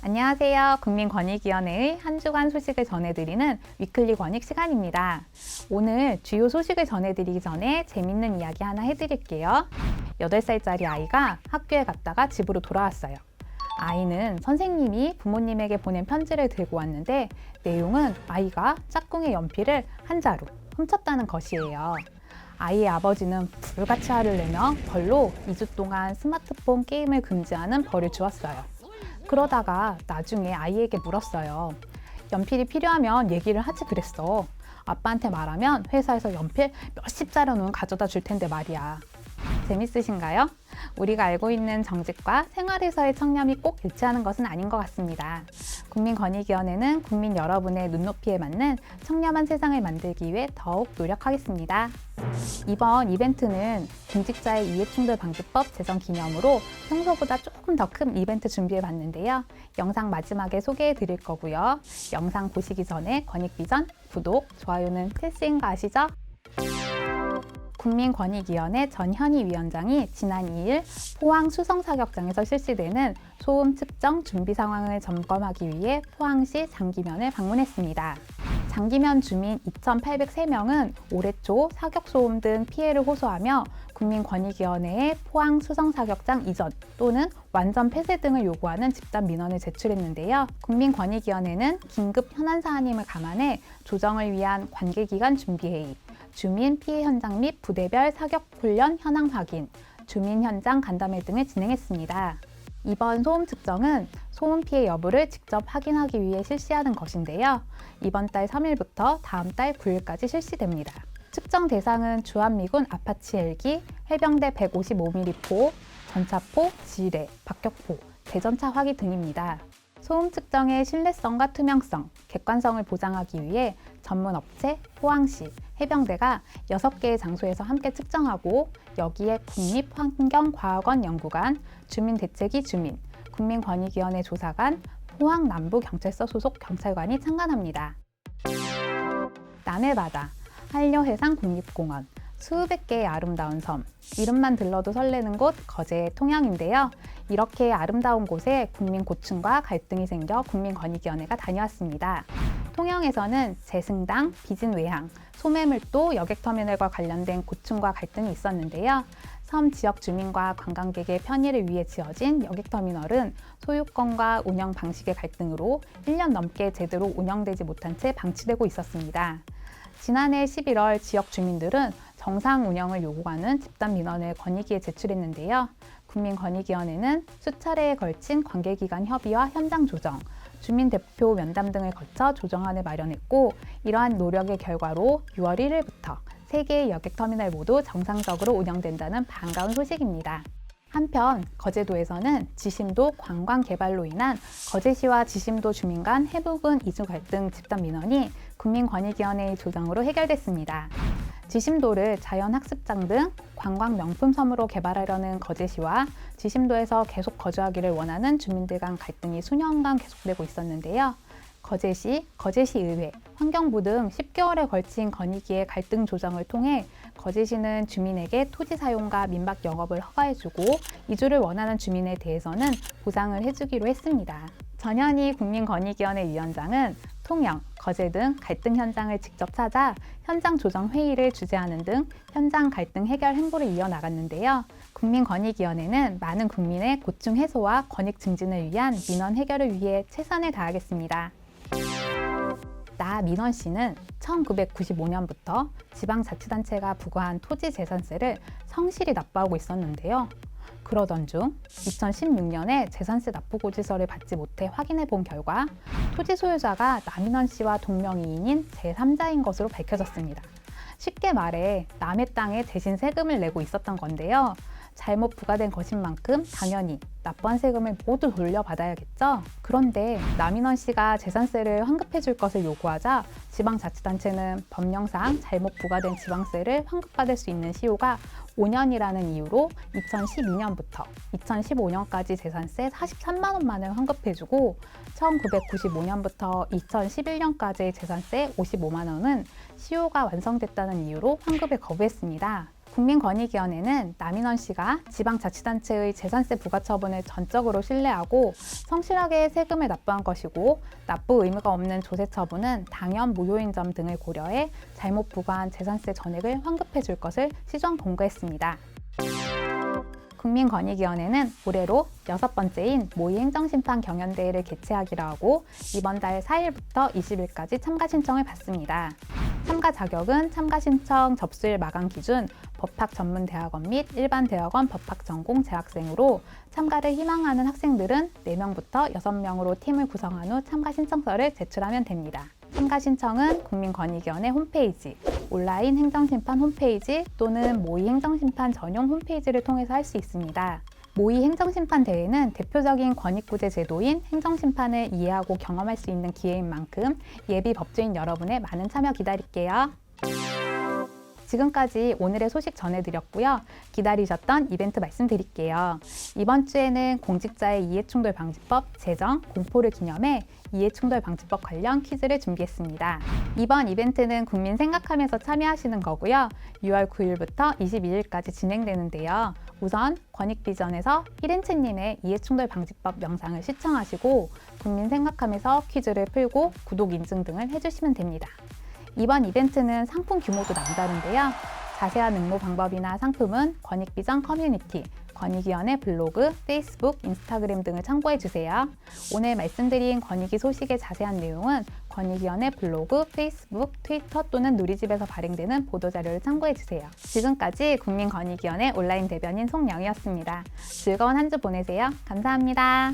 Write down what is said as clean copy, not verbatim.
안녕하세요. 국민권익위원회의 한 주간 소식을 전해드리는 위클리 권익 시간입니다. 오늘 주요 소식을 전해드리기 전에 재밌는 이야기 하나 해드릴게요. 8살짜리 아이가 학교에 갔다가 집으로 돌아왔어요. 아이는 선생님이 부모님에게 보낸 편지를 들고 왔는데 내용은 아이가 짝꿍의 연필을 한 자루 훔쳤다는 것이에요. 아이의 아버지는 불같이 화를 내며 벌로 2주 동안 스마트폰 게임을 금지하는 벌을 주었어요. 그러다가 나중에 아이에게 물었어요. 연필이 필요하면 얘기를 하지 그랬어. 아빠한테 말하면 회사에서 연필 몇십 자루는 가져다 줄 텐데 말이야. 재밌으신가요? 우리가 알고 있는 정직과 생활에서의 청렴이 꼭 일치하는 것은 아닌 것 같습니다. 국민권익위원회는 국민 여러분의 눈높이에 맞는 청렴한 세상을 만들기 위해 더욱 노력하겠습니다. 이번 이벤트는 공직자의 이해충돌 방지법 제정 기념으로 평소보다 조금 더 큰 이벤트 준비해 봤는데요. 영상 마지막에 소개해 드릴 거고요. 영상 보시기 전에 권익비전, 구독, 좋아요는 필수인 거 아시죠? 국민권익위원회 전현희 위원장이 지난 2일 포항 수성사격장에서 실시되는 소음 측정 준비 상황을 점검하기 위해 포항시 장기면을 방문했습니다. 장기면 주민 2,803명은 올해 초 사격소음 등 피해를 호소하며 국민권익위원회에 포항 수성사격장 이전 또는 완전 폐쇄 등을 요구하는 집단 민원을 제출했는데요. 국민권익위원회는 긴급 현안 사안임을 감안해 조정을 위한 관계기관 준비회의, 주민 피해 현장 및 부대별 사격 훈련 현황 확인, 주민 현장 간담회 등을 진행했습니다. 이번 소음 측정은 소음 피해 여부를 직접 확인하기 위해 실시하는 것인데요. 이번 달 3일부터 다음 달 9일까지 실시됩니다. 측정 대상은 주한미군 아파치 헬기, 해병대 155mm 포, 전차포, 지뢰, 박격포, 대전차 화기 등입니다. 소음 측정의 신뢰성과 투명성, 객관성을 보장하기 위해 전문 업체, 포항시, 해병대가 6개의 장소에서 함께 측정하고 여기에 국립환경과학원 연구관, 주민대책위 주민, 국민권익위원회 조사관, 포항남부경찰서 소속 경찰관이 참관합니다. 남해바다, 한려해상 국립공원, 수백 개의 아름다운 섬, 이름만 들러도 설레는 곳 거제의 통영인데요. 이렇게 아름다운 곳에 국민 고충과 갈등이 생겨 국민권익위원회가 다녀왔습니다. 통영에서는 재승당, 비진외항, 소매물도 여객터미널과 관련된 고충과 갈등이 있었는데요. 섬 지역 주민과 관광객의 편의를 위해 지어진 여객터미널은 소유권과 운영 방식의 갈등으로 1년 넘게 제대로 운영되지 못한 채 방치되고 있었습니다. 지난해 11월 지역 주민들은 정상 운영을 요구하는 집단 민원을 권익위에 제출했는데요. 국민권익위원회는 수차례에 걸친 관계기관 협의와 현장 조정, 주민 대표 면담 등을 거쳐 조정안을 마련했고 이러한 노력의 결과로 6월 1일부터 3개의 여객터미널 모두 정상적으로 운영된다는 반가운 소식입니다. 한편 거제도에서는 지심도 관광 개발로 인한 거제시와 지심도 주민 간 해부군 이주 갈등 집단 민원이 국민권익위원회의 조정으로 해결됐습니다. 지심도를 자연학습장 등 관광 명품 섬으로 개발하려는 거제시와 지심도에서 계속 거주하기를 원하는 주민들 간 갈등이 수년간 계속되고 있었는데요. 거제시, 거제시의회, 환경부 등 10개월에 걸친 권익위의 갈등 조정을 통해 거제시는 주민에게 토지 사용과 민박 영업을 허가해주고 이주를 원하는 주민에 대해서는 보상을 해주기로 했습니다. 전현희 국민권익위원회 위원장은 통영, 거제 등 갈등 현장을 직접 찾아 현장 조정 회의를 주재하는 등 현장 갈등 해결 행보를 이어나갔는데요. 국민권익위원회는 많은 국민의 고충 해소와 권익 증진을 위한 민원 해결을 위해 최선을 다하겠습니다. 나 민원 씨는 1995년부터 지방자치단체가 부과한 토지재산세를 성실히 납부하고 있었는데요. 그러던 중 2016년에 재산세 납부 고지서를 받지 못해 확인해 본 결과 토지 소유자가 나민원 씨와 동명이인인 제3자인 것으로 밝혀졌습니다. 쉽게 말해 남의 땅에 대신 세금을 내고 있었던 건데요. 잘못 부과된 것인 만큼 당연히 납부한 세금을 모두 돌려받아야겠죠? 그런데 나민원 씨가 재산세를 환급해 줄 것을 요구하자 지방자치단체는 법령상 잘못 부과된 지방세를 환급받을 수 있는 시효가 5년이라는 이유로 2012년부터 2015년까지 재산세 43만 원만을 환급해주고 1995년부터 2011년까지 재산세 55만 원은 시효가 완성됐다는 이유로 환급을 거부했습니다. 국민권익위원회는 남인원 씨가 지방자치단체의 재산세 부과처분을 전적으로 신뢰하고 성실하게 세금을 납부한 것이고 납부 의무가 없는 조세처분은 당연 무효인 점 등을 고려해 잘못 부과한 재산세 전액을 환급해 줄 것을 시정 공고했습니다. 국민권익위원회는 올해로 6번째인 모의행정심판 경연대회를 개최하기로 하고 이번 달 4일부터 20일까지 참가 신청을 받습니다. 참가 자격은 참가 신청 접수일 마감 기준 법학전문대학원 및 일반대학원 법학전공 재학생으로 참가를 희망하는 학생들은 4명부터 6명으로 팀을 구성한 후 참가 신청서를 제출하면 됩니다. 참가 신청은 국민권익위원회 홈페이지, 온라인 행정심판 홈페이지 또는 모의행정심판 전용 홈페이지를 통해서 할 수 있습니다. 모의행정심판 대회는 대표적인 권익구제 제도인 행정심판을 이해하고 경험할 수 있는 기회인 만큼 예비 법조인 여러분의 많은 참여 기다릴게요. 지금까지 오늘의 소식 전해드렸고요. 기다리셨던 이벤트 말씀드릴게요. 이번 주에는 공직자의 이해충돌 방지법 제정 공포를 기념해 이해충돌 방지법 관련 퀴즈를 준비했습니다. 이번 이벤트는 국민 생각하면서 참여하시는 거고요. 6월 9일부터 22일까지 진행되는데요. 우선 권익비전에서 1인치님의 이해충돌 방지법 영상을 시청하시고 국민 생각하면서 퀴즈를 풀고 구독 인증 등을 해주시면 됩니다. 이번 이벤트는 상품 규모도 남다른데요. 자세한 응모 방법이나 상품은 권익비전 커뮤니티, 권익위원회 블로그, 페이스북, 인스타그램 등을 참고해주세요. 오늘 말씀드린 권익위 소식의 자세한 내용은 권익위원회 블로그, 페이스북, 트위터 또는 누리집에서 발행되는 보도자료를 참고해주세요. 지금까지 국민권익위원회 온라인 대변인 송영이었습니다. 즐거운 한 주 보내세요. 감사합니다.